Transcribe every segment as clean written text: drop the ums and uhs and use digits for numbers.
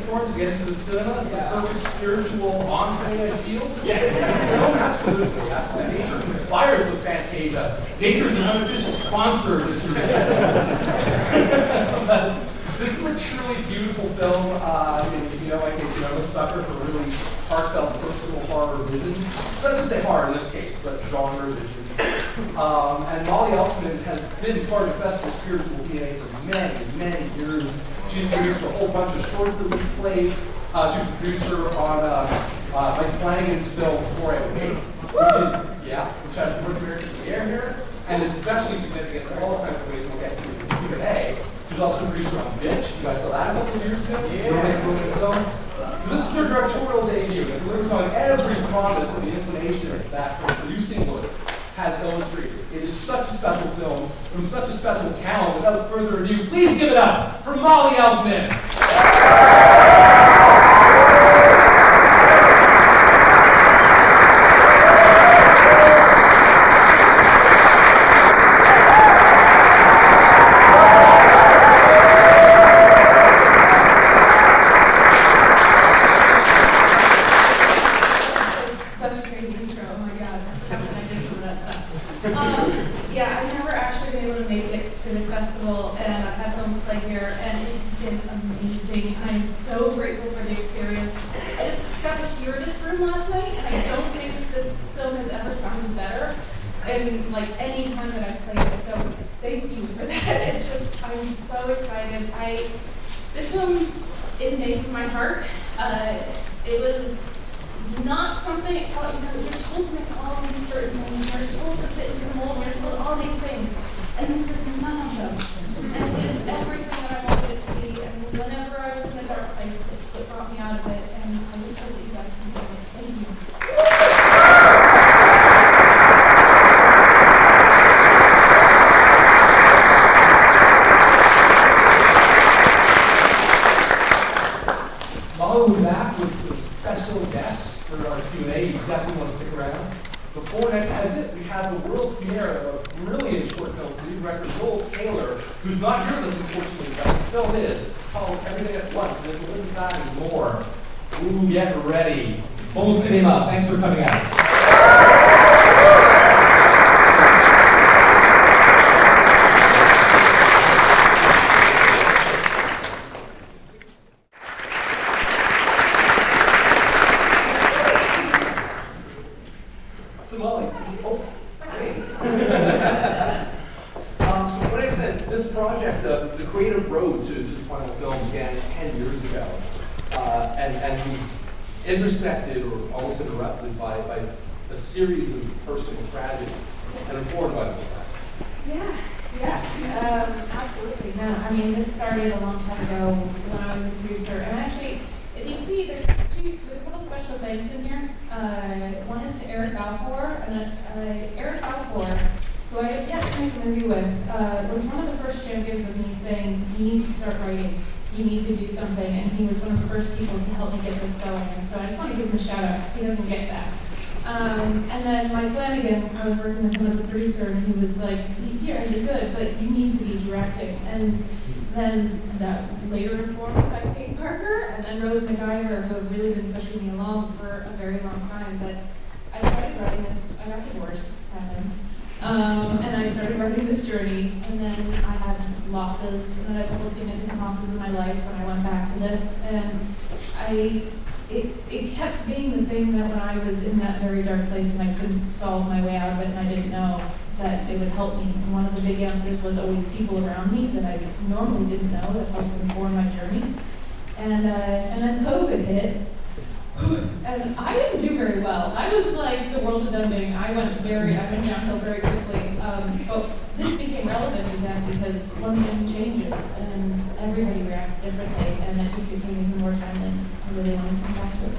storm to get into the cinema. It's the perfect spiritual entree, I feel. Yes. Absolutely, absolutely. Nature conspires with Fantasia. Nature is an unofficial sponsor of this year's festival. This is a truly beautiful film. You know, I'm a sucker for really heartfelt personal horror visions. But I shouldn't say horror in this case, but genre visions. And Mali Elfman has been part of festival spiritual DNA for many, many years. She's produced a whole bunch of shorts that we've played. She was a producer on Mike Flanagan's film Before I Wake, which has the premiere in the air here, and is especially significant in all kinds of ways we'll get to today. She's also a producer on Bitch. You guys saw that a couple of years ago? Yeah. So this is her directorial debut. It delivers on every promise of the inclinations that her producing work has illustrated. It is such a special film from such a special talent. Without further ado, please give it up for Mali Elfman. This film is made from my heart. It was not something, you're told to make all these certain things, you're told to fit into the mold, you're told all these things, and this is none of them. And it is everything that I wanted it to be, and whenever I was in a dark place, it's what brought me out of it, and I just hope that you guys can do it. Thank you. Definitely want to stick around. Before next visit, we have the world premiere of a brilliant short film from director Joel Taylor, who's not here with us unfortunately, but he still is. It's called Everything at Once, and it delivers that and more. Ooh, get ready. Full cinema. Thanks for coming out. Intersected or almost interrupted by a series of personal tragedies and informed by those tragedies. Absolutely. No, I mean, this started a long time ago when I was a producer. And actually, if you see, there's a couple special things in here. One is to Eric Balfour, and Eric Balfour, who I have yet to make a movie with, was one of the first champions of me saying, you need to start writing. You need to do something, and he was one of the first people to help me get this going. And so I just want to give him a shout out because he doesn't get that. And then Mike Flanagan, I was working with him as a producer, and he was like, "Yeah, you're good, but you need to be directing." And then that later informed by Kate Parker, and then Rose McIver, who have really been pushing me along for a very long time. But I started writing this. I got divorced, happens. And I started writing this journey, and then I had losses, and I had a couple significant losses in my life when I went back to this, and it kept being the thing that when I was in that very dark place and I couldn't solve my way out of it, and I didn't know that it would help me. And one of the big answers was always people around me that I normally didn't know that helped inform my journey. And then COVID hit. And I didn't do very well. I was like, the world is ending. I went downhill very quickly. But this became relevant again because one thing changes and everybody reacts differently, and it just became even more timely. I really wanted to come back to it.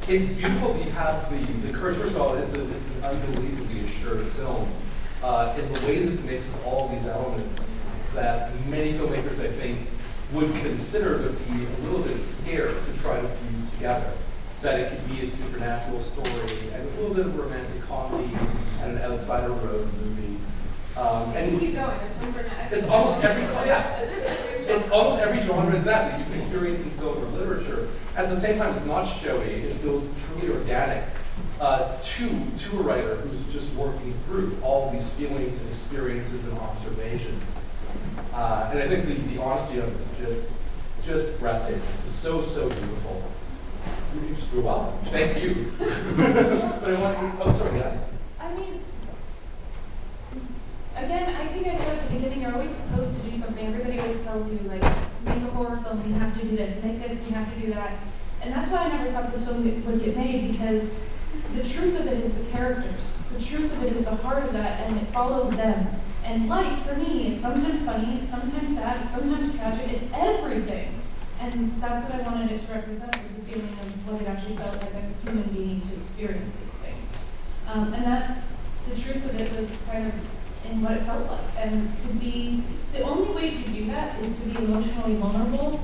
It's beautiful that you have the courage. First of all, it's an unbelievably assured film. In the ways it mixes all these elements that many filmmakers, I think, would consider to be a little bit scared to try to fuse together. That it could be a supernatural story and a little bit of a romantic comedy and an outsider road movie. And keep going. There's some dramatic. it's almost it's almost every genre exactly you can experience in film or literature. At the same time, it's not showy. It feels truly organic to a writer who's just working through all these feelings and experiences and observations. And I think the honesty of it is just breathtaking. It's so beautiful. You just grew up. Thank you. But I want to. Oh, sorry. Yes. I mean, again, I think I said at the beginning, you're always supposed to do something. Everybody always tells you, like, make a horror film, you have to do this, make this, you have to do that. And that's why I never thought this film would get made, because the truth of it is the characters. The truth of it is the heart of that, and it follows them. And life, for me, is sometimes funny, it's sometimes sad, it's sometimes tragic, it's everything. And that's what I wanted it to represent, was the feeling of what it actually felt like as a human being to experience these things. And that's, the truth of it was kind of in what it felt like. And to be, the only way to do that is to be emotionally vulnerable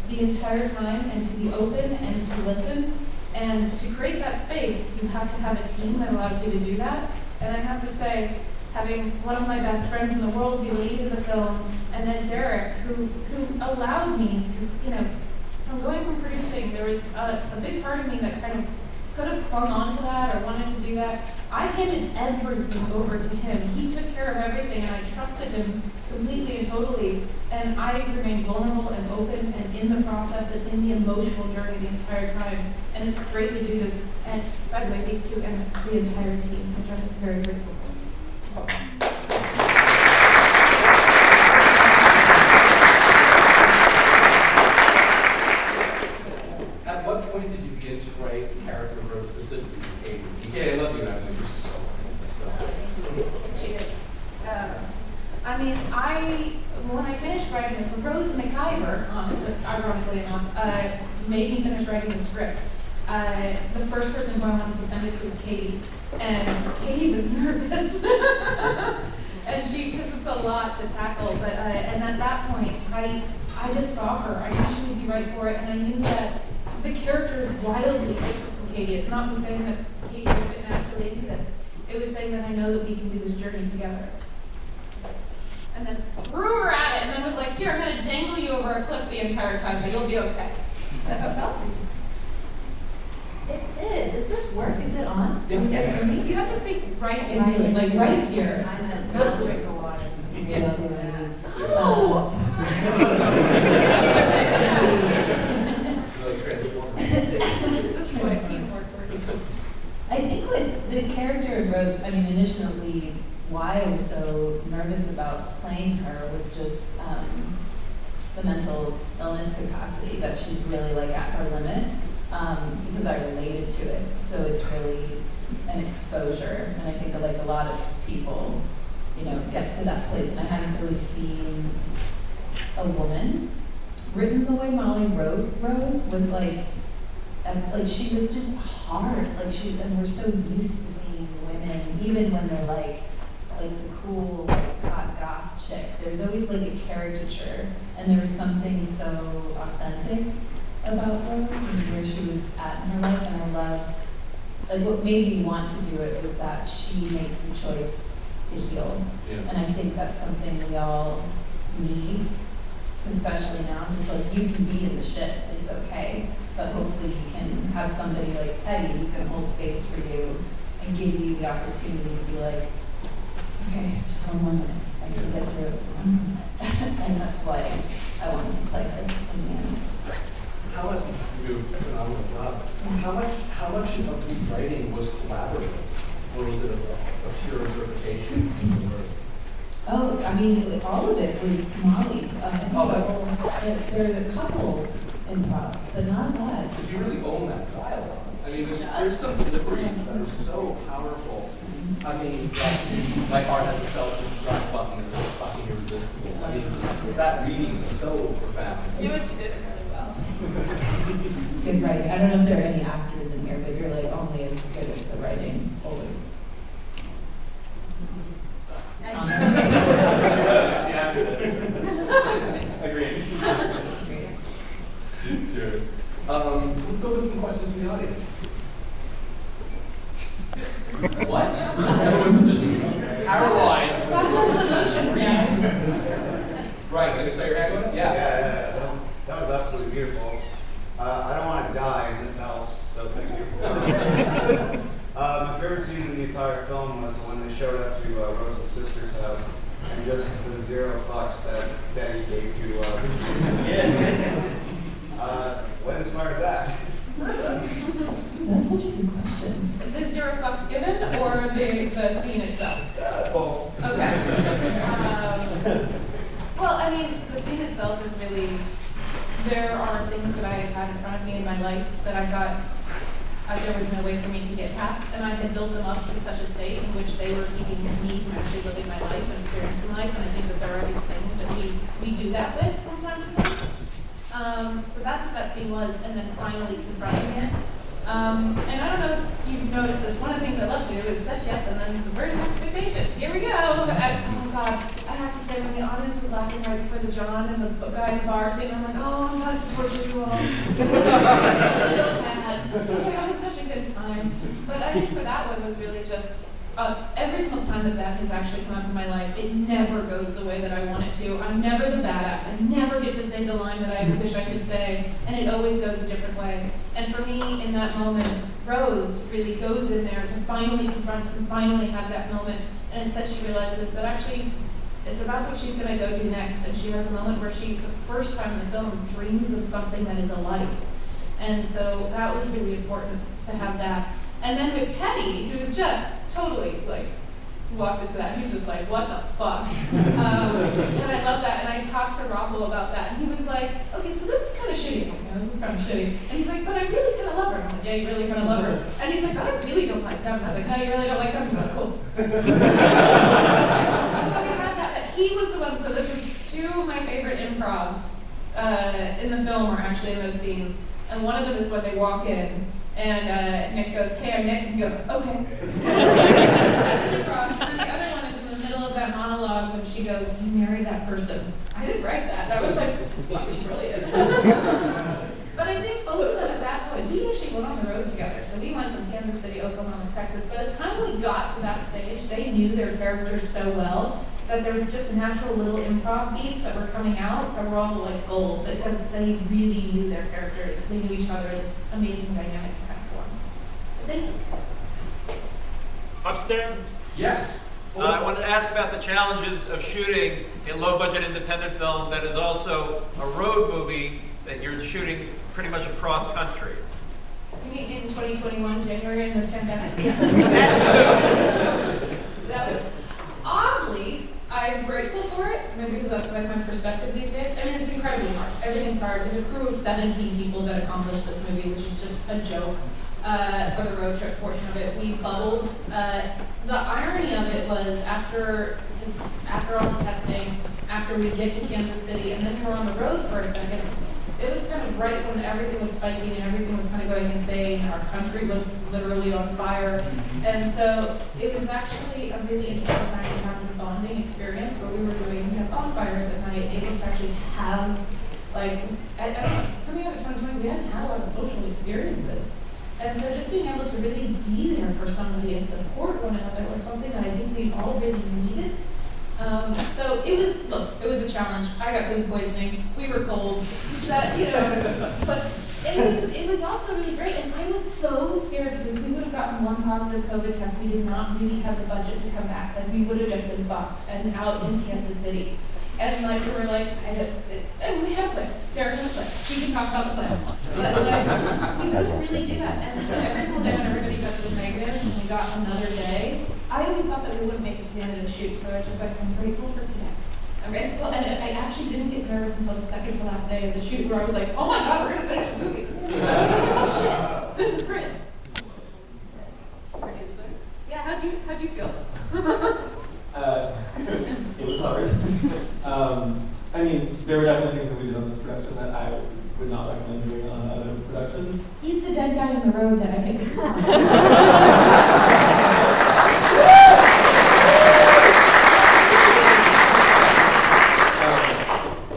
the entire time, and to be open and to listen. And to create that space, you have to have a team that allows you to do that. And I have to say, having one of my best friends in the world be lead in the film, and then Derek, who allowed me, because, you know, from going from producing, there was a big part of me that kind of could have clung on to that or wanted to do that. I handed everything over to him. He took care of everything, and I trusted him completely and totally. And I remained vulnerable and open and in the process and in the emotional journey the entire time. And it's great to do, and by the way, these two and the entire team, which I'm just very grateful for. At what point did you begin to write the character of Rose specifically? Okay, I love you, Emily. You're so She is. I mean, when I finished writing this, Rose McIver, ironically enough, made me finish writing the script. The first person who I wanted to send it to was Katie, and Katie was nervous. And because it's a lot to tackle, but and at that point, I just saw her. I knew she would be right for it, and I knew that the character is wildly different from Katie. It's not me saying that Katie would fit naturally into this. It was saying that I know that we can do this journey together. And then threw her at it, and then was like, "Here, I'm going to dangle you over a cliff the entire time, but you'll be okay." Is that how it felt? It did. Does this work? Is it on? Yes, you have to speak right into it, like right here. I'm going to drink the water. So maybe I'll do one of these. Oh! Really transformative. This is why teamwork works. I think what the character of Rose, I mean, initially, why I was so nervous about playing her was just the mental illness capacity, that she's really like at her limit, because I related to it. So it's really an exposure, and I think that like a lot of people, you know, get to that place, and I hadn't really seen a woman written the way Mali wrote Rose, with like she was just hard, and we're so used to seeing women, even when they're like the cool, like, hot goth chick, there's always like a caricature, and there was something so authentic about Rose and where she was at in her life, and I loved, like, what made me want to do it was that she makes the choice to heal. Yeah. And I think that's something we all need, especially now. Just like, you can be in the shit, it's okay, but hopefully you can have somebody like Teddy who's going to hold space for you and give you the opportunity to be like, okay, just one more minute, I can get through it. And that's why I wanted to play her in the end. How much you do a phenomenal job? How much of the writing was collaborative, or was it a pure interpretation of the words? Oh, I mean, all of it was Mali. There are a couple improvs, but not a lot. Because you really own that dialogue. I mean, there's some deliveries that are so powerful. I mean, my art has a self-destruct fucking irresistible. I mean, that reading is so profound. You know what, you did it really well. It's good writing. I don't know if there are any actors in here, but you're like only as good as the writing, always. Agreed. Cheers. So let's go with some questions from the audience. What? Everyone's just paralyzed. talk about some emotions, guys. Right, can I say your hand on it? Yeah. That was absolutely beautiful. I don't want to die in this house, so thank you. My favorite scene in the entire film was when they showed up to Rose's sister's house and just the 0 fucks that Daddy gave to what inspired that? That's such a good question. The 0 fucks given or the scene itself? Both. Okay. Well, I mean, the scene itself is really, there are things that I have had in front of me in my life that I thought there was no way for me to get past, and I had built them up to such a state in which they were keeping me from actually living my life and experiencing life, and I think that there are these things that we do that with from time to time. So that's what that scene was, and then finally confronting it. And I don't know if you've noticed this, one of the things I love to do is set you up and then subvert an expectation. Here we go. Oh God, I have to say when the audience was laughing right before the John and the guy in the bar scene, I'm like, oh, I'm not to torture you all. I feel bad. Because I'm having such a good time. But I think for that one was really just, every single time that has actually come up in my life, it never goes the way that I want it to. I'm never the badass. I never get to say the line that I wish I could say, and it always goes a different way. And for me, in that moment, Rose really goes in there to finally confront and finally have that moment, and instead she realizes that actually it's about what she's going to go do next, and she has a moment where she, for the first time in the film, dreams of something that is a life. And so that was really important to have that. And then with Teddy, who's just totally like walks into that, he's just like, what the fuck? And I love that. And I talked to Rahul about that, and he was like, okay, so this is kind of shitty. This is kind of shitty. And he's like, but I really kind of love her. I'm like, yeah, you really kind of love her. And he's like, but I really don't like them. I was like, no, you really don't like them? He's like, cool. So we had that. But he was the one. So this was 2 of my favorite improvs in the film, or actually in those scenes. And one of them is when they walk in, and Nick goes, hey, I'm Nick, and he goes, okay. That's an improv. And the other one is in the middle of that monologue when she goes, you married that person. I didn't write that. That was like, it's fucking brilliant. But I think both of them at that point, we actually went on the road together. So we went from Kansas City, Oklahoma, Texas. By the time we got to that stage, they knew their characters so well that there was just natural little improv beats that were coming out that were all like gold, because they really knew their characters. They knew each other in this amazing dynamic kind of form. Thank you. Upstairs? Yes. I wanted to ask about the challenges of shooting a low-budget independent film that is also a road movie that you're shooting pretty much across country. You mean in 2021, January, in the pandemic? That was oddly, I'm grateful for it, maybe because that's like my perspective these days. I mean, it's incredibly hard. Everything's hard. There's a crew of 17 people that accomplished this movie, which is just a joke. For the road trip portion of it, we bubbled. The irony of it was after all the testing, after we get to Kansas City, and then we're on the road for a second, it was kind of right when everything was spiking and everything was kind of going insane. Our country was literally on fire. And so it was actually a really interesting time to have this bonding experience where we were doing bonfires at night, able to actually have, like, I don't know, coming out of 2020, we hadn't had a lot of social experiences. And so just being able to really be there for somebody and support one another was something that I think we all really needed. So it was a challenge. I got food poisoning. We were cold. But it was also really great. And I was so scared because if we would have gotten one positive COVID test, we did not really have the budget to come back. Like we would have just been fucked and out in Kansas City. And like we were like, and we had a plan. Derek has a plan. We can talk about the plan. But like we couldn't really do that. And so every single day when everybody tested negative and we got another day, I always thought that we wouldn't make it to the end of the shoot. So I was just like, I'm grateful for today. I'm grateful. And I actually didn't get nervous until the second to last day of the shoot where I was like, oh my God, we're gonna finish the movie. I was like, oh shit, this is great. Yeah, how'd you feel? It was hard. I mean, there were definitely things that we did on this production that I would not recommend doing on other productions. He's the dead guy on the road that I get.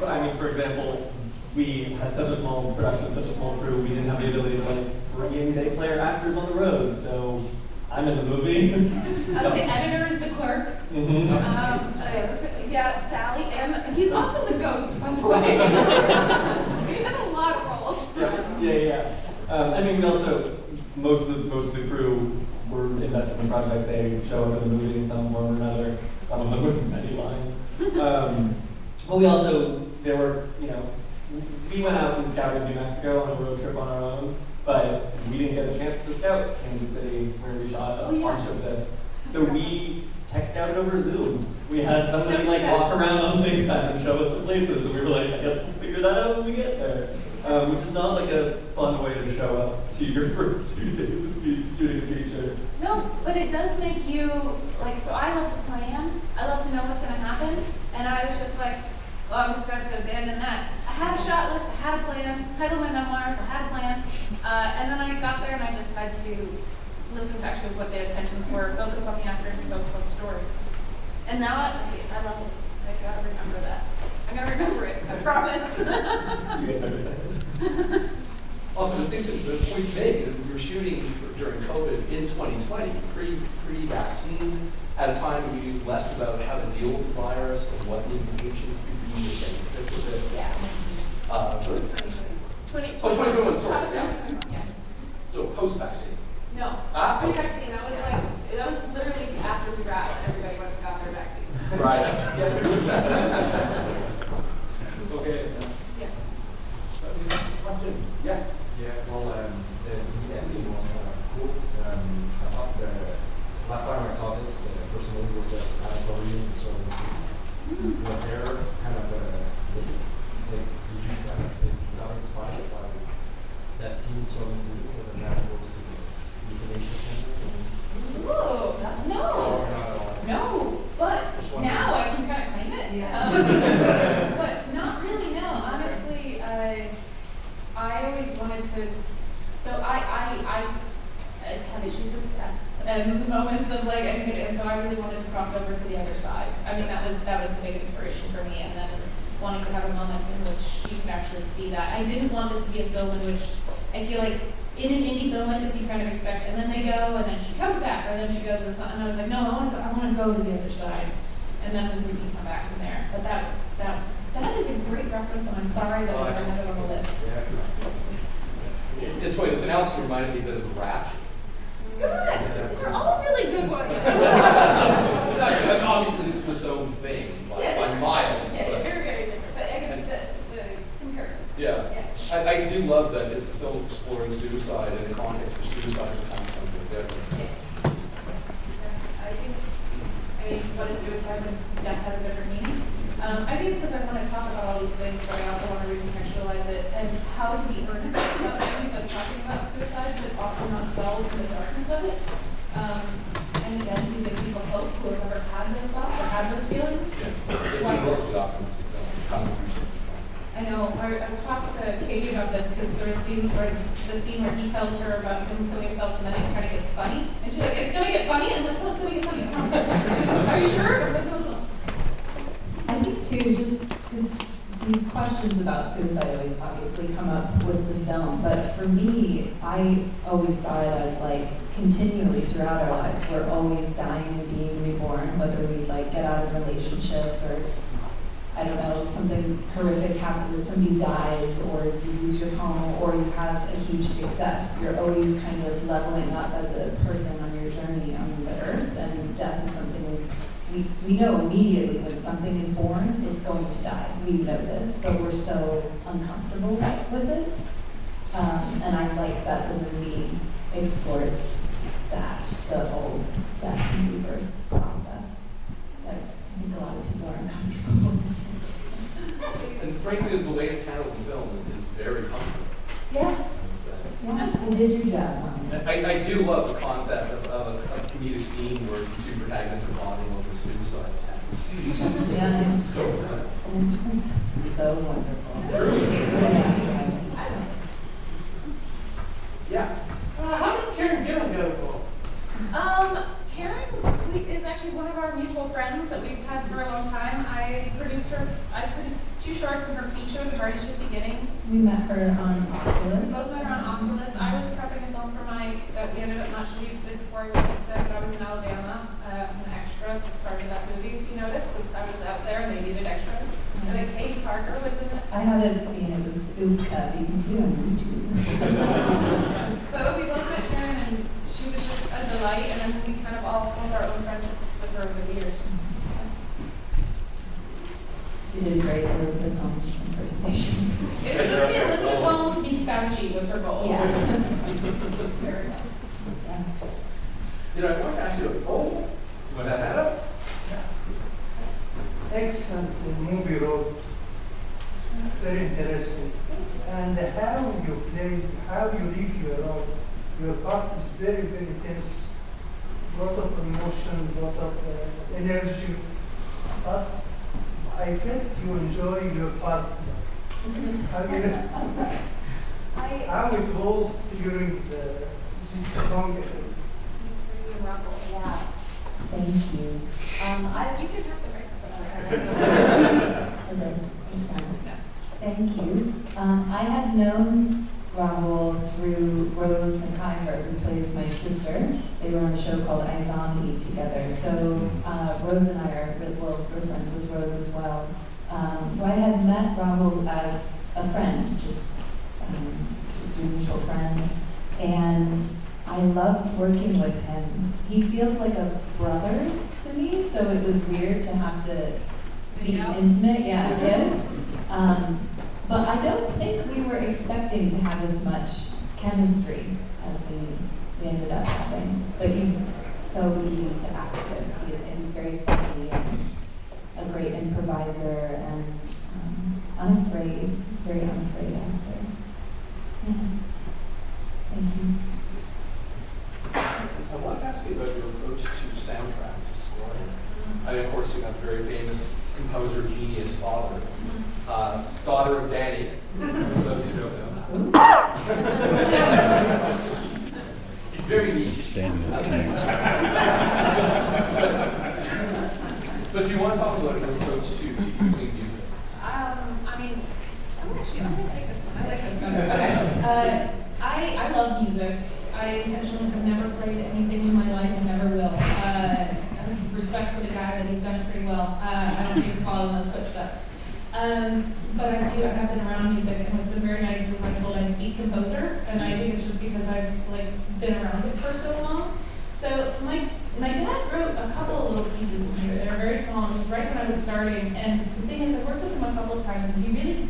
I mean, for example, we had such a small production, such a small crew, we didn't have the ability to like bring in day player actors on the road. So I'm in the movie. The editor is the clerk. Yeah, Sally, and he's also the ghost, by the way. He had a lot of roles. Yeah. I mean, we also, most of the crew were invested in the project. They show up in the movie in some form or another, some of them with many lines. But we also, we went out and scouted New Mexico on a road trip on our own, but we didn't get a chance to scout Kansas City where we shot a bunch of this. So we tech scouted over Zoom. We had somebody walk around on FaceTime and show us the places, and we were like, I guess we'll figure that out when we get there. Which is not like a fun way to show up to your first 2 days of shooting a feature. No, but it does make you, so I love to plan. I love to know what's going to happen. And I was just like, well, I'm just going to abandon that. I had a shot list, I had a plan, titled my memoirs, I had a plan. And then I got there and I just had to listen to actually what their intentions were, focus on the actors and focus on the story. And now I love it. I gotta remember that. I'm gonna remember it, I promise. You guys understand? Also, distinction, the point you make, you were shooting during COVID in 2020, pre-vaccine, at a time when we knew less about how to deal with the virus and what the implications could be of getting sick with it. Yeah. So it's 2021, sorry, yeah. Yeah. So post-vaccine. No. Okay. Pre-vaccine, that was literally after we wrapped and everybody went and got their vaccine. Right. Okay. Yeah. Questions? Yes. Yeah, well, the ending was kind of cool. I thought the last time I saw this, personally, was at Auditorium, so was there kind of did you kind of got inspired by that scene so beautiful and now go to the euthanasia center? Ooh, no. No, but now I can kind of claim it. Yeah. But not really, no. Honestly, I always wanted to, so I have issues with death and moments of and so I really wanted to cross over to the other side. I mean, that was the big inspiration for me, and then wanting to have a moment in which you can actually see that. I didn't want this to be a film in which I feel like in an indie film like this you kind of expect, and then they go, and then she comes back, or then she goes, and I was like, no, I want to go to the other side, and then we can come back from there. But that is a great reference, and I'm sorry that I never had it on the list. It's funny, the finale reminded me a bit of The Rapture. Good! These are all really good ones. Obviously, this is its own thing by miles. Yeah, But very, very different. But I get the comparison. yeah. I do love that it's a film that's exploring suicide and the context for suicide becomes something different. Yeah. I mean, what is suicide when death has a different meaning? I think it's because I want to talk about all these things, but I also want to recontextualize it and how to be earnest about things like talking about suicide, but also not dwell in the darkness of it. And again, to give people hope who have never had those thoughts or had those feelings. Yeah. It's an works with optimistic film. Come through something. I know, I've talked to Katie about this because there are scenes where the scene where he tells her about him killing himself and then it kind of gets funny. And she's like, it's going to get funny? And I'm like, no, it's going to get funny, I promise. Are you sure? I was like, no. I think too, just because these questions about suicide always obviously come up with the film, but for me, I always saw it as continually throughout our lives, we're always dying and being reborn, whether we get out of relationships or I don't know, something horrific happens, somebody dies, or you lose your home, or you have a huge success. You're always kind of leveling up as a person on your journey on the earth, and death is something we know immediately when something is born, it's going to die. We know this, but we're so uncomfortable with it. And I like that the movie explores that, the whole death and rebirth process. But I think a lot of people are uncomfortable. And frankly, is the way it's handled in film is very comfortable. Yeah. Yeah, I did your job on it. I do love the concept of a comedic scene where the two protagonists are bonding over suicide attempts. Yeah. So So wonderful. yeah. How did Karen Gillan get involved? Karen is actually one of our mutual friends that we've had for a long time. I produced 2 shorts in her feature, The Party's Just Beginning. We met her on We Oculus. both met her on Oculus. I was prepping a film for Mike that we ended up not shooting before I went to set, but I was in Alabama. I'm an extra at the start of that know this because I was out there and they needed extras. And then Katie Parker was in it. I haven't seen it. It was cut. You can see it on YouTube. But we both met Karen and she was just a delight, and then we kind of all formed our own friendships with her over the years. She did a great Elizabeth Holmes impersonation. It was supposed to be Elizabeth Holmes meets Fauci was her goal. Yeah. Very well. Yeah. You know, I want to ask you a poll. Want to add up? Excellent movie wrote, very interesting. And how you play, how you live your role. Your part is very, very tense. Lot of emotion, lot of energy. But I felt you enjoy your part. How it was during this song. Yeah. Thank you. You can have the right. Thank you. I had known Rahul through Rose McIver, who plays my sister. They were on a show called I Zombie together. So Rose and I are we're friends with Rose as well. So I had met Rahul as a friend, just through mutual friends, and I loved working with him. He feels like a brother to me, so it was weird to have to be intimate, yeah, I guess. But I don't think we were expecting to have as much chemistry as we ended up having. But he's so easy to act with. He's very funny and a great improviser and unafraid. He's a very unafraid actor. Yeah. Thank you. I want to ask you about your approach to soundtrack scoring. I mean, of course, you have a very famous composer genius father, daughter of Danny, for those who don't know. He's very niche. But do you want to talk about your approach to using music? I'm going to take this one. I like this better. Okay. I love music. I intentionally have never played anything in my life and never will. I have respect for the guy, but he's done it pretty well. I don't need to follow in those footsteps. But I have been around music, and what's been very nice is I'm told I speak composer, and I think it's just because I've been around it for so long. So my dad wrote a couple of little pieces in here that are very small, and it was right when I was starting. And the thing is, I worked with him a couple of times, and he really,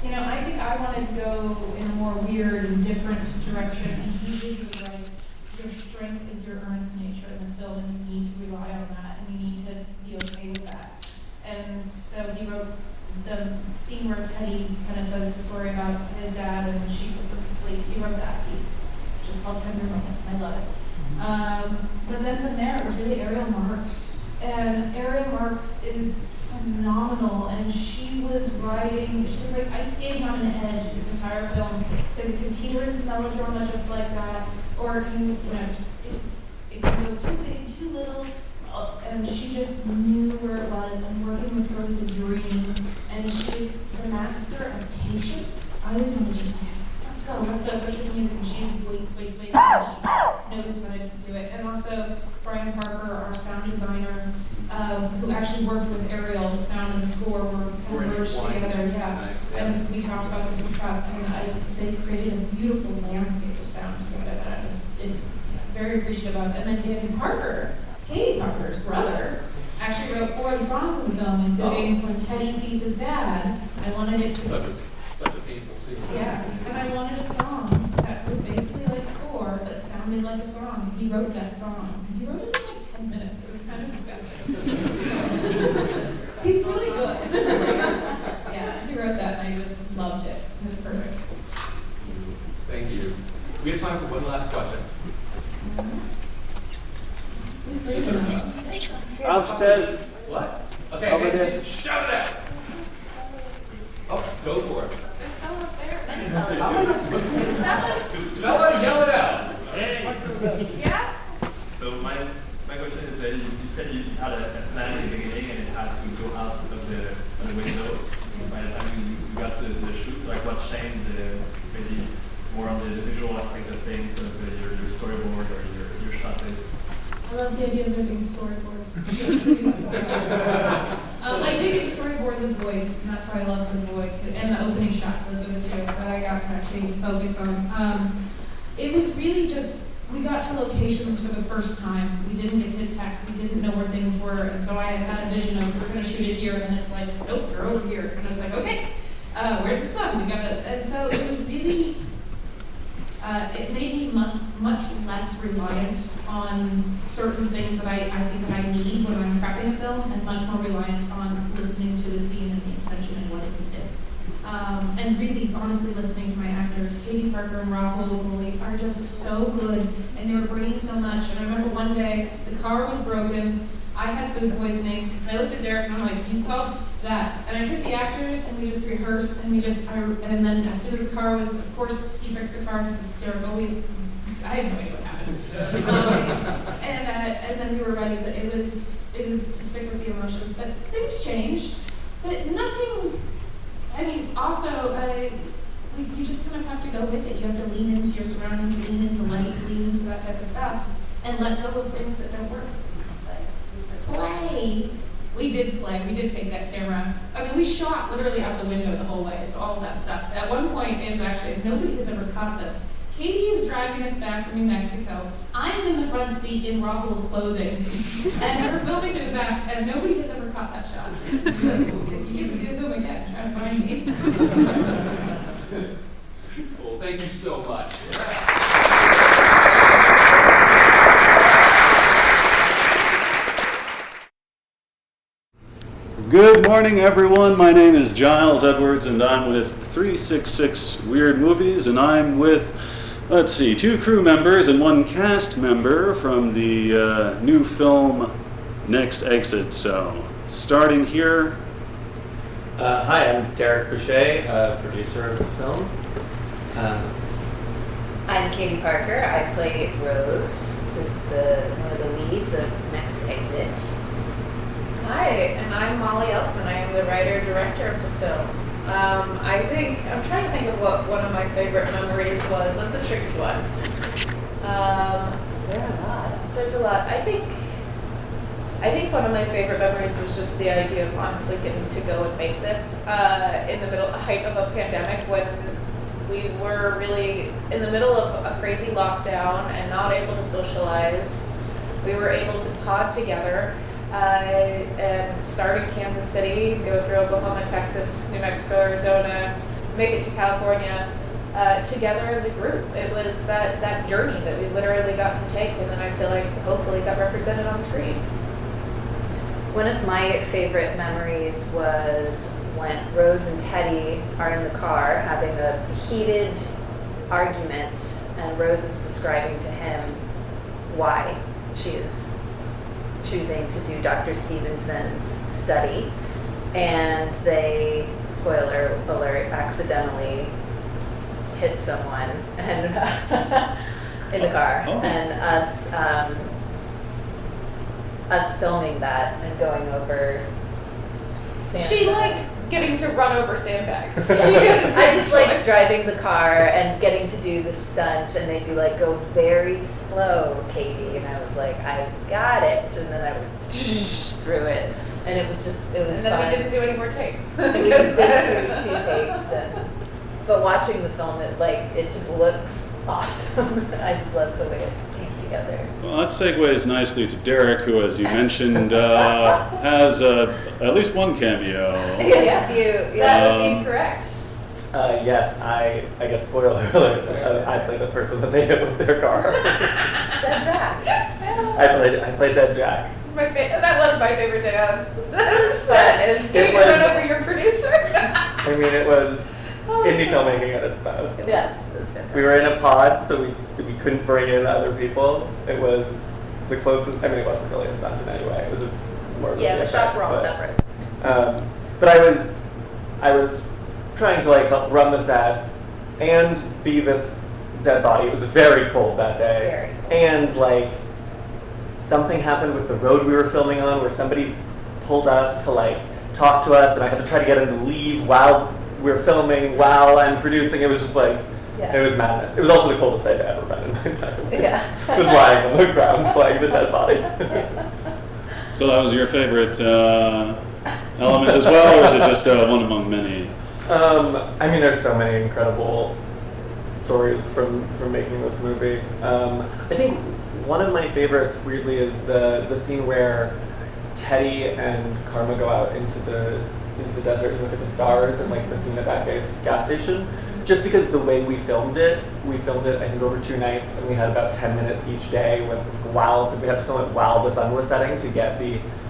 I think I wanted to go in a more weird and different direction, and he really was like, your strength is your earnest nature in this film, and you need to rely on that, and you need to be okay with that. And so he wrote the scene where Teddy kind of says the story about his dad and she puts him to sleep. He wrote that piece, which is called Tender Moment. I love it. But then from there, it was really Ariel Marks. And Ariel Marks is phenomenal, and she was like ice skating on an edge this entire film, because it can teeter into melodrama just like that, or it can, it can go too big, too little, and she just knew where it was, and working with her was a dream, and she's the master of patience. I always wanted to just, let's go, especially with music, and she waits, and she knows that I can do it. And also, Brian Parker, our sound designer, who actually worked with Ariel, the sound and the score were kind of merged together, yeah. And we talked about this in prep, and they created a beautiful landscape of sound together that I was very appreciative of. And then Danny Parker, Katie Parker's brother, actually wrote 4 of the songs in the film, including when Teddy sees his dad. I wanted it to Such a painful scene. yeah, and I wanted a song that was basically like score, but sounded like a song. He wrote that song. He wrote it in like 10 minutes. It was kind of disgusting. He's really good. Yeah, he wrote that, and I just loved it. It was perfect. Thank you. We have time for one last question. Upstairs. What? Okay, Over there. Steve, shout it out. Oh, go for it. Bella, yell it out. Yeah? So my question is that you said you had a plan in the beginning and it had to go out of the window. By the time you got to the shoot, like what changed maybe more on the visual aspect of things, of your storyboard or your shot list? I love the idea of there being storyboards. actually focus on. It was really just, we got to locations for the first time. We didn't get to tech, we didn't know where things were, and so I had a vision of, we're gonna shoot it here, and it's like, nope, you're over here. And I was like, okay, where's the sun? We gotta, and so it was really, it made me much less reliant on certain things that I think that I need when I'm prepping a film, and much more reliant on listening to the scene and the intention and what it needed. And really, honestly, listening to my actors, Katie Parker and Rahul Goli are just so good, and they were bringing so much. And I remember one day, the car was broken, I had food poisoning, and I looked at Derek and I'm like, you solved that. And I took the actors, and we just rehearsed, and and then as soon as the car was, of course, he fixed the car, because Derek always, I had no idea what happened. And then we were ready, but it was to stick with the emotions. But things changed, but nothing. I mean, also, you just kind of have to go with it. You have to lean into your surroundings, lean into light, lean into that type of stuff, and let go of things that don't work. Like, play. We did play. We did take that camera. I mean, we shot literally out the window the whole way, so all of that stuff. At one point, it's actually, nobody has ever caught this. Katie is driving us back from New Mexico. I am in the front seat in Rahul's clothing, and we're filming in the back, and nobody has ever caught that shot. So if you get to see the film again, try to find me. Cool. Thank you so much. Good morning, everyone. My name is Giles Edwards, and I'm with 366 Weird Movies, and I'm with, let's see, 2 crew members and 1 cast member from the new film Next Exit. So, starting here. Hi, I'm Derek Bishé, producer of the film. I'm Katie Parker. I play Rose, who's one of the leads of Next Exit. Hi, and I'm Mali Elfman. I am the writer-director of the film. I'm trying to think of what one of my favorite memories was. That's a tricky one. There are a lot. There's a lot. I think one of my favorite memories was just the idea of honestly getting to go and make this in the height of a pandemic, when we were really in the middle of a crazy lockdown and not able to socialize. We were able to pod together and start in Kansas City, go through Oklahoma, Texas, New Mexico, Arizona, make it to California together as a group. It was that journey that we literally got to take, and then I feel like hopefully got represented on screen. One of my favorite memories was when Rose and Teddy are in the car having a heated argument, and Rose is describing to him why she is choosing to do Dr. Stevenson's study, and they, spoiler alert, accidentally hit someone and in the car. Oh. And us filming that and going over sandbags. She liked getting to run over sandbags. I just liked driving the car and getting to do the stunt, and they'd be like, go very slow, Katie. And I was like, I got it. And then I would through it. And it was fun. And then we didn't do any more takes. We just did two takes. But watching the film, it just looks awesome. I just love the way it came together. Well, that segues nicely to Derek, who, as you mentioned, has at least 1 cameo. Yes, That would be correct. Yes, I guess spoiler alert, I played the person that they hit with their car. Dead Jack. I played Dead Jack. That was my favorite dance. That was fun. It was Did you run over your producer? I mean, it was indie filmmaking at its best. Yes, it was fantastic. We were in a pod, so we couldn't bring in other people. It was the closest. I mean, it wasn't really a stunt in any way. It was more of the shots were all separate. But I was trying to help run the set and be this dead body. It was very cold that day. Very cold. And something happened with the road we were filming on, where somebody pulled up to talk to us, and I had to try to get him to leave while we were filming, while I'm producing. It was just it was madness. It was also the coldest I've ever been in my entire life. Yeah. I was lying on the ground playing the dead body. So that was your favorite element as well, or is it just one among many? I mean, there's so many incredible stories from making this movie. I think one of my favorites, weirdly, is the scene where Teddy and Karma go out into the desert and look at the stars, and like the scene at that gas station. Just because the way we filmed it I think over 2 nights, and we had about 10 minutes each day because we had to film it while the sun was setting to get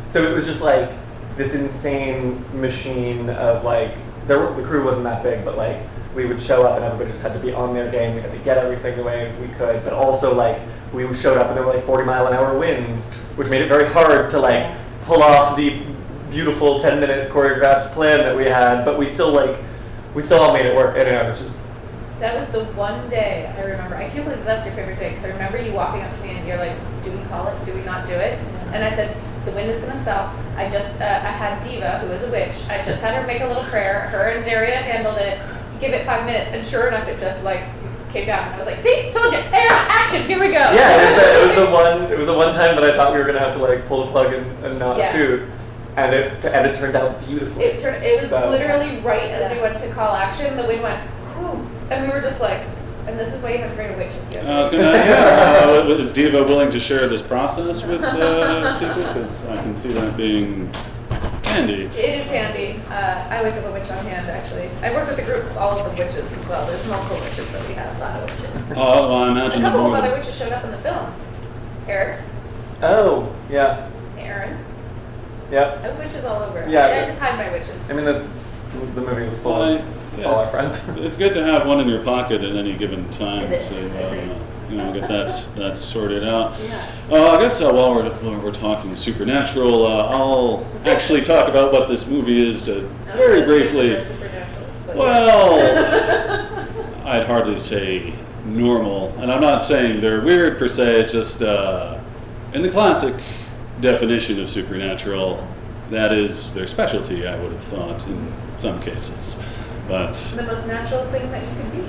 so it was just like this insane machine of like, the crew wasn't that big, but like we would show up and everybody just had to be on their game. We had to get everything the way we could, but also like we showed up and there were like 40-mile-an-hour winds, which made it very hard to like pull off the beautiful 10-minute choreographed plan that we had, but we still all made it work. I don't know, it's just... That was the one day I remember. I can't believe that's your favorite day, because I remember you walking up to me and you're like, do we call it? Do we not do it? And I said, the wind is going to stop. I had Diva, who is a witch. I just had her make a little prayer. Her and Daria handled it. Give it 5 minutes. And sure enough, it just like came down. And I was like, see, told you. Hey, action, here we go. Yeah, it was the one time that I thought we were going to have to like pull the plug and not shoot. And it turned out beautifully. It was literally right as we went to call action, the wind went, whew, and we were just like, and this is why you have to bring a witch with you. I was gonna, is Diva willing to share this process with people? Because I can see that being handy. It is handy. I always have a witch on hand, actually. I work with a group of all of the witches as well. There's multiple witches, so we have a lot of witches. Oh, well, I imagine. A couple of other witches showed up in the film. Eric. Oh, yeah. Aaron. Yep. I have witches all over. Yeah. I just hide my witches. I mean, the movie is full of all our friends. It's good to have one in your pocket at any given time, so get that sorted out. Yeah. I guess while we're talking supernatural, I'll actually talk about what this movie is very briefly. Well, I'd hardly say normal, and I'm not saying they're weird per se. It's just in the classic definition of supernatural, that is their specialty, I would have thought, in some cases. But the most natural thing that you could be.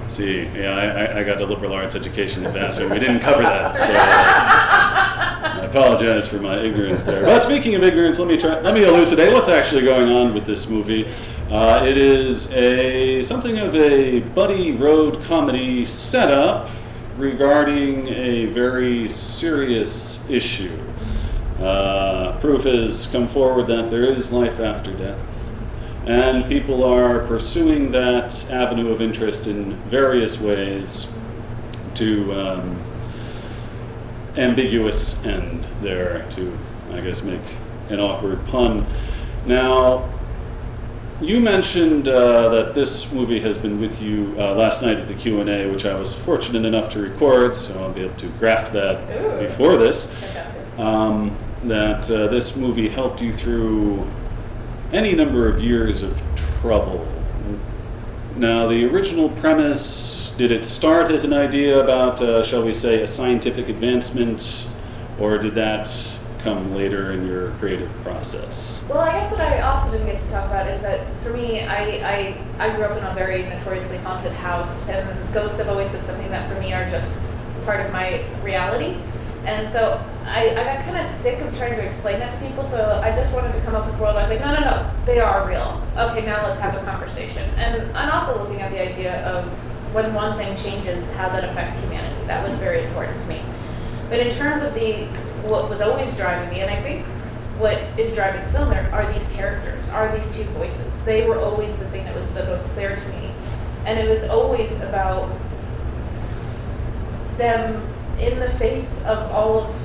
See, yeah, I got a liberal arts education at Vassar. We didn't cover that, so I apologize for my ignorance there. But speaking of ignorance, let me elucidate what's actually going on with this movie. It is something of a buddy road comedy setup regarding a very serious issue. Proof has come forward that there is life after death, and people are pursuing that avenue of interest in various ways to ambiguous end there, to, I guess, make an awkward pun. Now, you mentioned that this movie has been with you last night at the Q&A, which I was fortunate enough to record, so I'll be able to graft that before this. That this movie helped you through any number of years of trouble. Now, the original premise, did it start as an idea about, shall we say, a scientific advancement, or did that come later in your creative process? Well, I guess what I also didn't get to talk about is that for me, I grew up in a very notoriously haunted house, and ghosts have always been something that for me are just part of my reality. And so I got kind of sick of trying to explain that to people, so I just wanted to come up with a world where I was like, no, they are real. Okay, now let's have a conversation. And also looking at the idea of when one thing changes, how that affects humanity. That was very important to me. But in terms of what was always driving me, and I think what is driving the film are these characters, are these two voices. They were always the thing that was the most clear to me. And it was always about them in the face of all of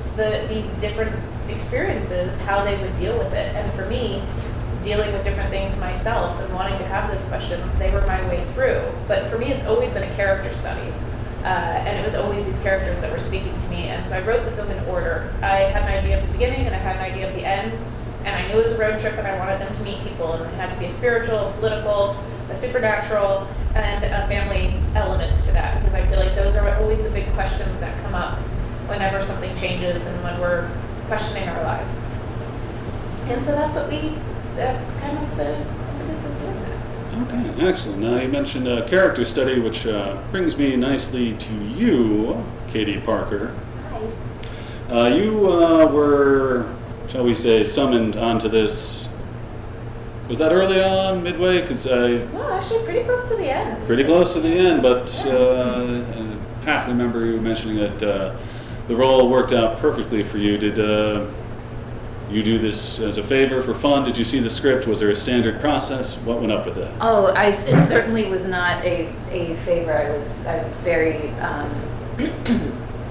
these different experiences, how they would deal with it. And for me, dealing with different things myself and wanting to have those questions, they were my way through. But for me, it's always been a character study. And it was always these characters that were speaking to me. And so I wrote the film in order. I had an idea of the beginning and I had an idea of the end. And I knew it was a road trip and I wanted them to meet people. And it had to be a spiritual, a political, a supernatural, and a family element to that. Because I feel like those are always the big questions that come up whenever something changes and when we're questioning our lives. And so that's kind of the impetus of doing that. Okay, excellent. Now you mentioned a character study, which brings me nicely to you, Katie Parker. Hi. You were, shall we say, summoned onto this Was that early on, midway? Because No, actually pretty close to the end. pretty close to the end, but half remember you mentioning that the role worked out perfectly for you. Did you do this as a favor for fun? Did you see the script? Was there a standard process? What went up with that? Oh, it certainly was not a favor. I was very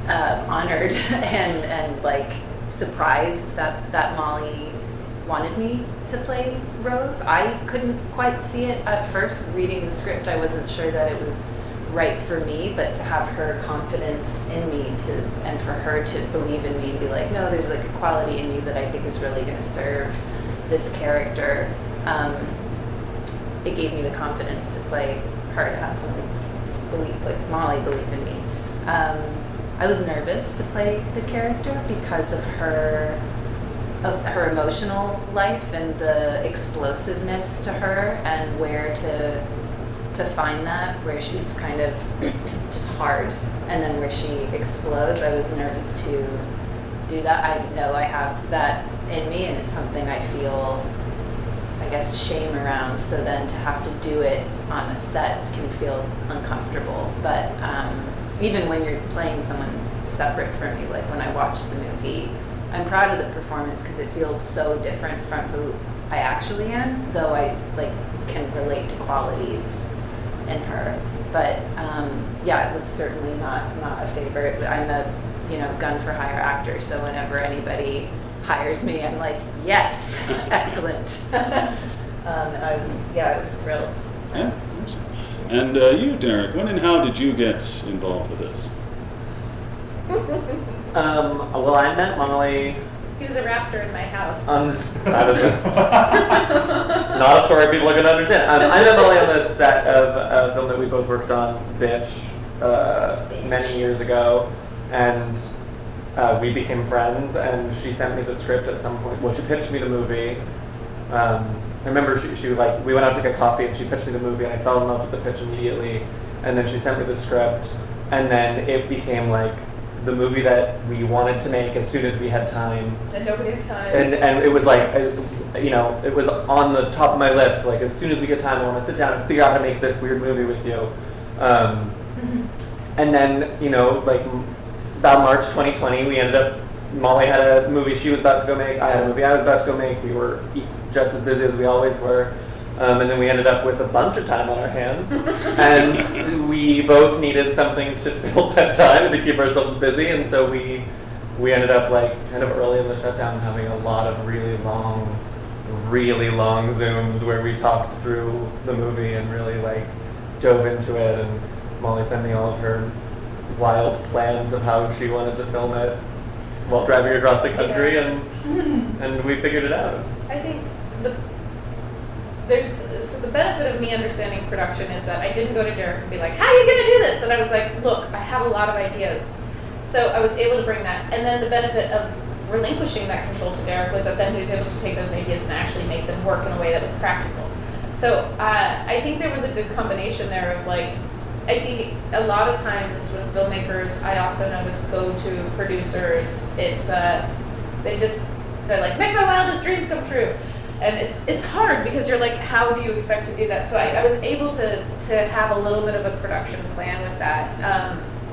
honored and like surprised that Mali wanted me to play Rose. I couldn't quite see it at first. Reading the script, I wasn't sure that it was right for me, but to have her confidence in me and for her to believe in me and be like, no, there's like a quality in you that I think is really going to serve this character. It gave me the confidence to play her, to have someone Mali believe in me. I was nervous to play the character because of her emotional life and the explosiveness to her, and where to find that, where she's kind of just hard and then where she explodes. I was nervous to do that. I know I have that in me, and it's something I feel, I guess, shame around. So then to have to do it on a set can feel uncomfortable. But even when you're playing someone separate from you, like when I watch the movie, I'm proud of the performance because it feels so different from who I actually am, though I can relate to qualities in her. But yeah, it was certainly not a favorite. I'm a gun for hire actor, so whenever anybody hires me, I'm like, yes, excellent. I was thrilled. Yeah. And you, Derek, when and how did you get involved with this? Well, I met Mali. He was a raptor in my house. That is not a story people are going to understand. I met Mali on the set of a film that we both worked on, Bitch, many years ago, and we became friends. And she sent me the script at some point. Well, she pitched me the movie. I remember she we went out to get coffee, and she pitched me the movie, and I fell in love with the pitch immediately. And then she sent me the script, and then it became like the movie that we wanted to make as soon as we had time. And nobody had time. And it was like, it was on the top of my list. Like, as soon as we get time, I want to sit down and figure out how to make this weird movie with you. And then, about March 2020, Molly had a movie she was about to go make. I had a movie I was about to go make. We were just as busy as we always were. And then we ended up with a bunch of time on our hands. And we both needed something to fill that time to keep ourselves busy. And so we ended up kind of early in the shutdown having a lot of really long Zooms where we talked through the movie and really dove into it. And Molly sent me all of her wild plans of how she wanted to film it while driving across the country, and we figured it out. I think the benefit of me understanding production is that I didn't go to Derek and be like, how are you going to do this? And I was like, look, I have a lot of ideas. So I was able to bring that. And then the benefit of relinquishing that control to Derek was that then he was able to take those ideas and actually make them work in a way that was practical. So I think there was a good combination there of I think a lot of times when filmmakers, I also notice, go to producers, it's they're like, make my wildest dreams come true. And it's hard because you're like, how do you expect to do that? So I was able to have a little bit of a production plan with that.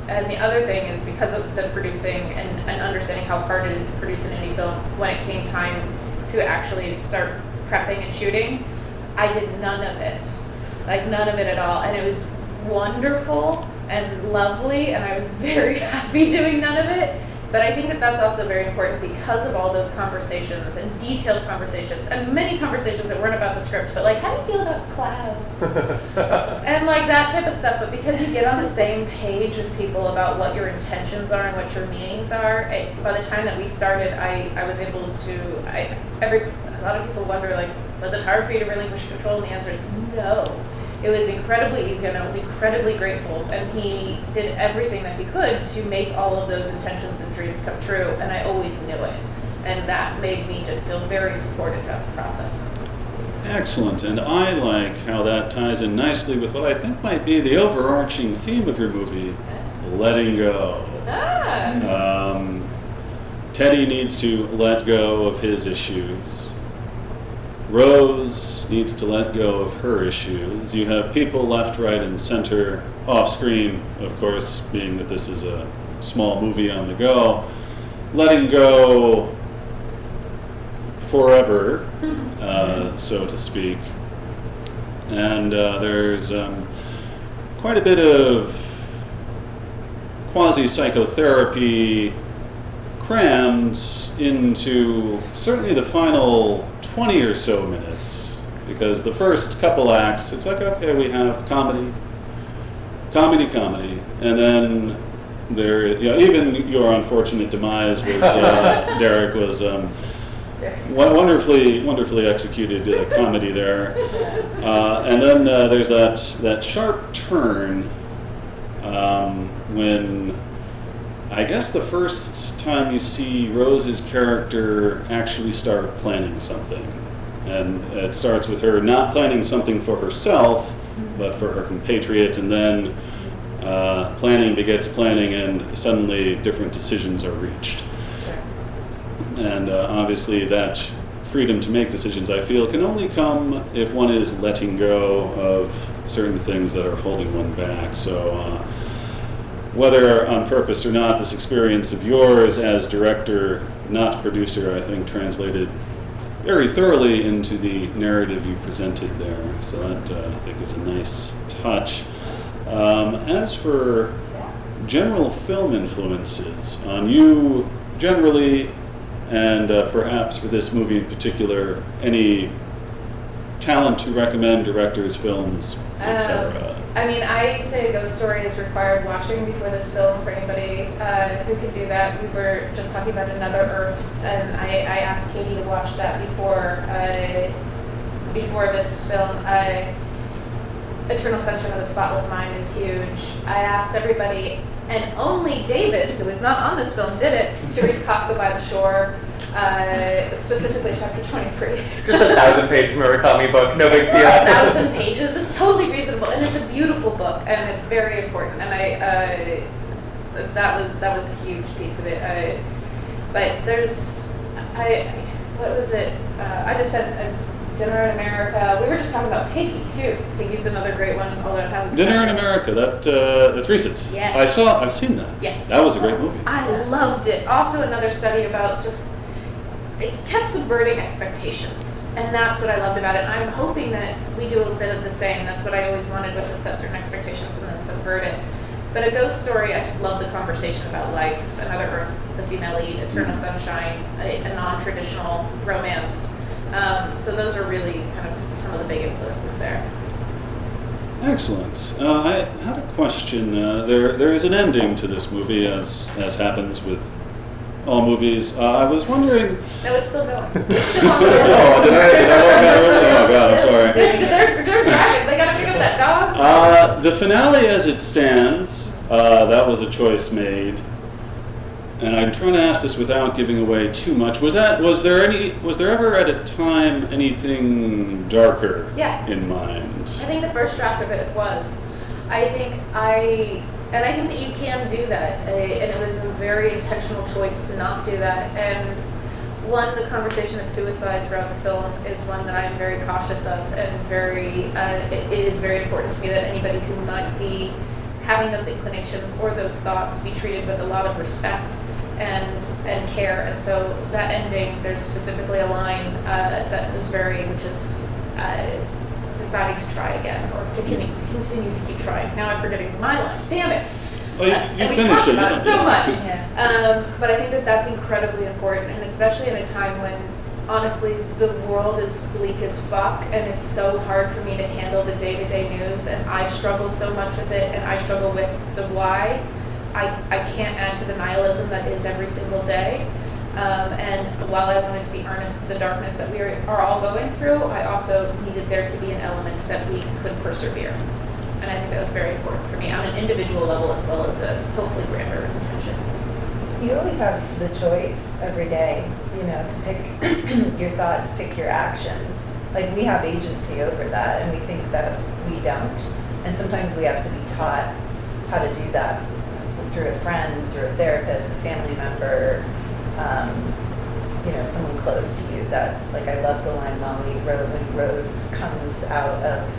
And the other thing is, because of the producing and understanding how hard it is to produce an indie film, when it came time to actually start prepping and shooting, I did none of it. None of it at all. And it was wonderful and lovely, and I was very happy doing none of it. But I think that that's also very important because of all those conversations and detailed conversations and many conversations that weren't about the script, but how do you feel about clouds? And that type of stuff. But because you get on the same page with people about what your intentions are and what your meanings are, by the time that we started, I was able to, a lot of people wonder, was it hard for you to relinquish control? And the answer is no. It was incredibly easy, and I was incredibly grateful. And he did everything that he could to make all of those intentions and dreams come true, and I always knew it. And that made me just feel very supported throughout the process. Excellent, and I like how that ties in nicely with what I think might be the overarching theme of your movie, letting go. Teddy needs to let go of his issues. Rose needs to let go of her issues. You have people left, right, and center, off screen, of course, being that this is a small movie on the go, letting go forever, so to speak. And there's quite a bit of quasi-psychotherapy crammed into certainly the final 20 or so minutes, because the first couple acts, it's like, okay, we have comedy, and then there, even your unfortunate demise was, Derek was wonderfully executed comedy there, and then there's that sharp turn when I guess the first time you see Rose's character actually start planning something. And it starts with her not planning something for herself, but for her compatriots, and then planning begets planning, and suddenly different decisions are reached. Sure. And obviously that freedom to make decisions, I feel, can only come if one is letting go of certain things that are holding one back. So whether on purpose or not, this experience of yours as director, not producer, I think translated very thoroughly into the narrative you presented there. So that, I think, is a nice touch. As for general film influences on you generally, and perhaps for this movie in particular, any talent to recommend, directors, films, etc.? I mean, I say a ghost story is required watching before this film for anybody who can do that. We were just talking about Another Earth, and I asked Katie to watch that before this film. Eternal Sunshine of the Spotless Mind is huge. I asked everybody, and only David, who is not on this film, did it, to read Kafka by the Shore, specifically chapter 23. Just a 1,000-page Murakami book, no big It's deal. not 1,000 pages. It's totally reasonable, and it's a beautiful book, and it's very important. And that was a huge piece of it. But there's, what was it? I just said Dinner in America. We were just talking about Piggy too. Piggy's another great one, although it hasn't. Dinner in America. That's recent. Yes. I've seen that. Yes. That was a great movie. I loved it. Also, another study about just it kept subverting expectations, and that's what I loved about it. I'm hoping that we do a bit of the same. That's what I always wanted, was to set certain expectations and then subvert it. But A Ghost Story, I just love the conversation about life, Another Earth, the female lead, Eternal Sunshine, a non-traditional romance. So those are really kind of some of the big influences there. Excellent. I had a question. There is an ending to this movie, as happens with all movies. I was wondering. No, it's still going. It's still on. Oh, did I walk out early? Oh God, I'm sorry. They're driving. They gotta pick up that dog. The finale, as it stands, that was a choice made. And I'm trying to ask this without giving away too much. Was there ever at a time anything darker in mind? I think the first draft of it was. I think that you can do that, and it was a very intentional choice to not do that. And the conversation of suicide throughout the film is one that I'm very cautious of, and it is very important to me that anybody who might be having those inclinations or those thoughts be treated with a lot of respect and care. And so that ending, there's specifically a line that was which is deciding to try again, or to continue to keep trying. Now I'm forgetting my line. Damn it. Well, and we talked about it so much. But I think that that's incredibly important, and especially in a time when, honestly, the world is bleak as fuck, and it's so hard for me to handle the day-to-day news, and I struggle so much with it, and I struggle with the why. I can't add to the nihilism that is every single day. And while I wanted to be earnest to the darkness that we are all going through, I also needed there to be an element that we could persevere. And I think that was very important for me on an individual level, as well as a hopefully grander intention. You always have the choice every day, to pick your thoughts, pick your actions. Like, we have agency over that, and we think that we don't. And sometimes we have to be taught how to do that through a friend, through a therapist, a family member, you know, someone close to you that, like, I love the line when Rose comes out of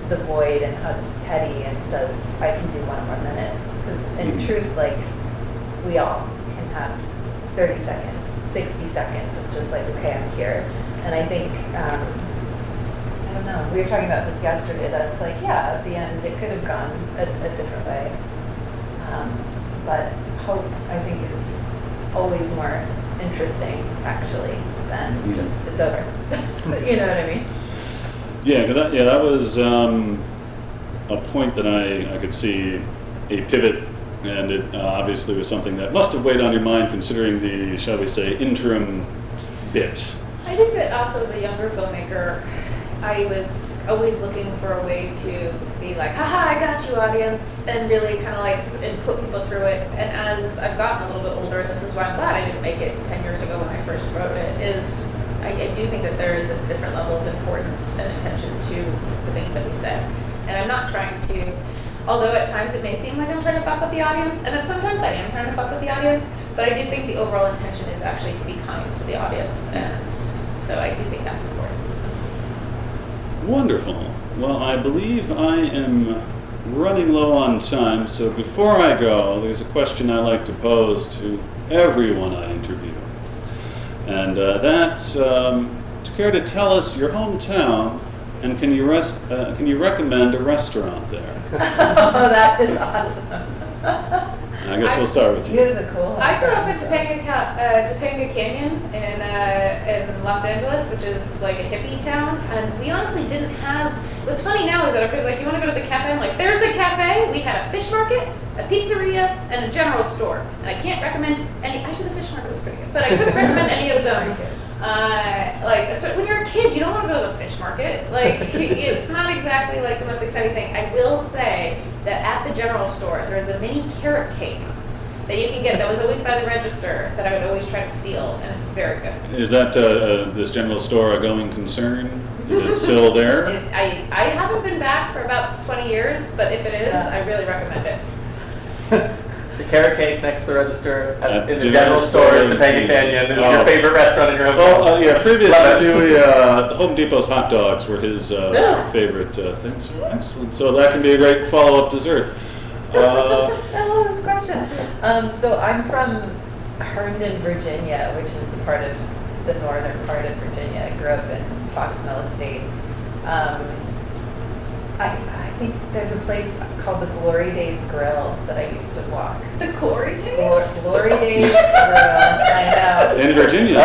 the void and hugs Teddy and says, I can do one more minute. Because in truth, like, we all can have 30 seconds, 60 seconds of just like, okay, I'm here. And I think, I don't know, we were talking about this yesterday, that it's like, yeah, at the end it could have gone a different way. But hope, I think, is always more interesting, actually, than just, it's over. You know what I mean? Yeah, that was a point that I could see a pivot, and it obviously was something that must have weighed on your mind, considering the, shall we say, interim bit. I think that also as a younger filmmaker, I was always looking for a way to be like, haha, I got you, audience, and really kind of like and put people through it. And as I've gotten a little bit older, and this is why I'm glad I didn't make it 10 years ago when I first wrote it, is I do think that there is a different level of importance and attention to the things that we say. And I'm not trying to, although at times it may seem like I'm trying to fuck with the audience, and then sometimes I am trying to fuck with the audience, but I do think the overall intention is actually to be kind to the audience, and so I do think that's important. Wonderful. Well, I believe I am running low on time, so before I go, there's a question I like to pose to everyone I interview. And that's, to care to tell us your hometown, and can you recommend a restaurant there? Oh, that is awesome. I guess we'll start with you. You're the cool. I grew up in Topanga Canyon in Los Angeles, which is like a hippie town, and we honestly didn't have. What's funny now is that everybody's like, "You want to go to the cafe?" I'm like, "There's a cafe." We had a fish market, a pizzeria, and a general store, and I can't recommend any. Actually, the fish market was pretty good, but I couldn't recommend any of them. Like, especially when you're a kid, you don't want to go to the fish market. Like, it's not exactly like the most exciting thing. I will say that at the general store, there's a mini carrot cake that you can get that was always by the register that I would always try to steal, and it's very good. Is that this general store a going concern? Is it still there? I haven't been back for about 20 years, but if it is, I really recommend it. The carrot cake next to the register in the general store at Topanga Canyon is your favorite restaurant in your hometown. Well, yeah, previously Home Depot's hot dogs were his favorite things. So excellent. So that can be a great follow-up dessert. I love this question. So I'm from Herndon, Virginia, which is a part of the northern part of Virginia. I grew up in Fox Mill Estates. I think there's a place called the Glory Days Grill that I used to walk. The Glory Days? Glory Days Grill, I know. In Virginia.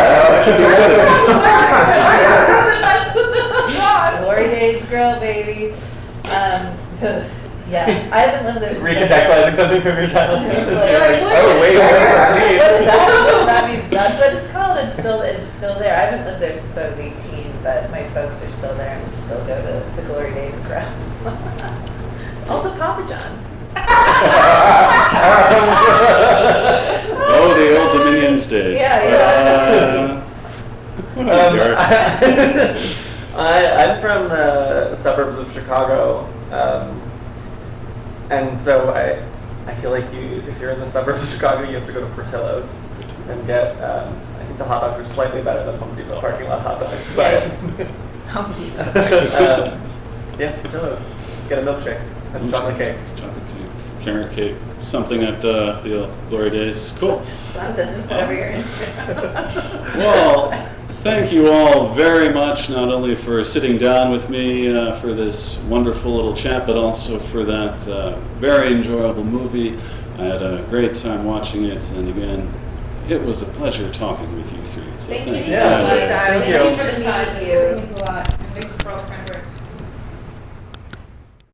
Glory Days Grill, baby. Yeah, I haven't lived there since. Recontextualizing something from your childhood. Oh, wait, what did that mean? That's what it's called. It's still there. I haven't lived there since I was 18, but my folks are still there and still go to the Glory Days Grill. Also Papa John's. Oh, the old Dominion states. Yeah. I'm from the suburbs of Chicago, and so I feel like if you're in the suburbs of Chicago, you have to go to Portillo's and get. I think the hot dogs are slightly better than Home Depot parking lot hot dogs. But Home Depot. yeah, Portillo's. Get a milkshake and chocolate cake. Chocolate cake, carrot cake, something at the Glory Days. Cool. Something, whatever you're into. Well, thank you all very much, not only for sitting down with me for this wonderful little chat, but also for that very enjoyable movie. I had a great time watching it, and again, it was a pleasure talking with you three. So Thank you thanks. so much. Thank you. Thanks for the